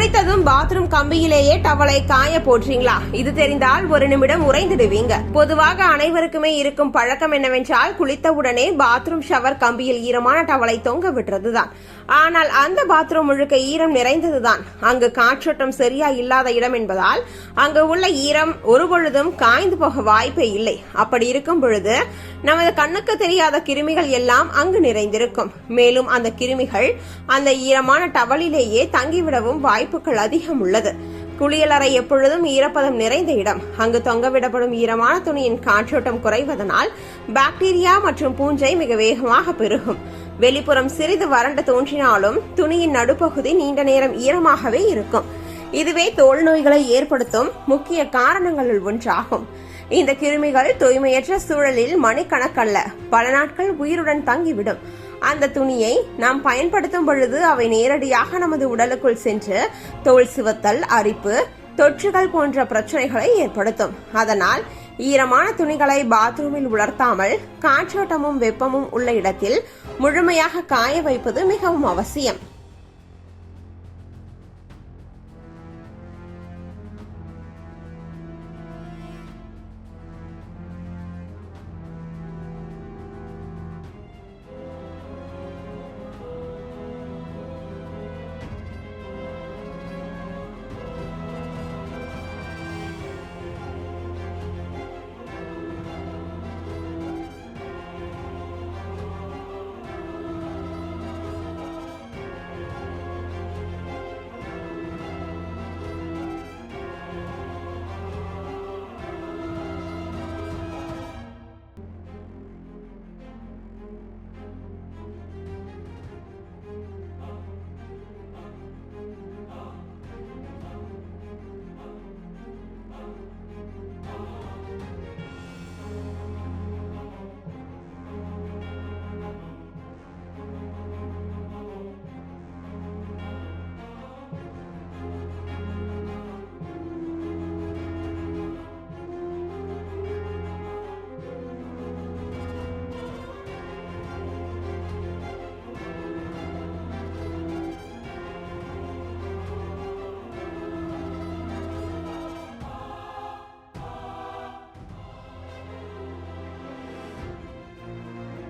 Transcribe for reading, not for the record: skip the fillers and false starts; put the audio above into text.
குளித்ததும் bathroom கம்பியிலேயே டவலை காய போடுறீங்களா? இது தெரிந்தால் ஒரு நிமிடம் உறைந்துடுவீங்க. பொதுவாக அனைவருக்குமே இருக்கும் பழக்கம் என்னவென்றால் குளித்தவுடனே பாத்ரூம் ஷவர் கம்பியில் ஈரமான டவலை தொங்க விடுறதுதான். ஆனால் அந்த பாத்ரூம் முழுக்க ஈரம் நிறைந்ததுதான். அங்கு காற்றோட்டம் சரியா இல்லாத இடம் என்பதால் அங்கு உள்ள ஈரம் ஒருபொழுதும் காய்ந்து போக வாய்ப்பே இல்லை. அப்படி இருக்கும் பொழுது நமது கண்ணுக்கு தெரியாத கிருமிகள் எல்லாம் அங்கு நிறைந்திருக்கும். மேலும் அந்த கிருமிகள் அந்த ஈரமான டவலிலேயே தங்கிவிடவும் வாய்ப்புகள் அதிகம் உள்ளது. குளியலறை எப்பொழுதும் ஈரப்பதம் நிறைந்த இடம். அங்கு தொங்கவிடப்படும் ஈரமான துணியின் காற்றோட்டம் குறைவதனால் பாக்டீரியா மற்றும் பூஞ்சை மிக வேகமாக பெருகும். வெளிப்புறம் சிறிது வறண்டு தோன்றினாலும் துணியின் நடுப்பகுதி நீண்ட நேரம் ஈரமாகவே இருக்கும். இதுவே தோல் நோய்களை ஏற்படுத்தும் முக்கிய காரணங்களில் ஒன்றாகும். இந்த கிருமிகள் தூய்மையற்ற சூழலில் மணிக்கணக்கல்ல பல நாட்கள் உயிருடன் தங்கிவிடும். அந்த துணியை நாம் பயன்படுத்தும் பொழுது அவை நேரடியாக நமது உடலுக்குள் சென்று தோல் சிவத்தல், அரிப்பு, தொற்றுகள் போன்ற பிரச்சனைகளை ஏற்படுத்தும். அதனால் ஈரமான துணிகளை பாத்ரூமில் உலர்த்தாமல் காற்றோட்டமும் வெப்பமும் உள்ள இடத்தில் முழுமையாக காய வைப்பது மிகவும் அவசியம்.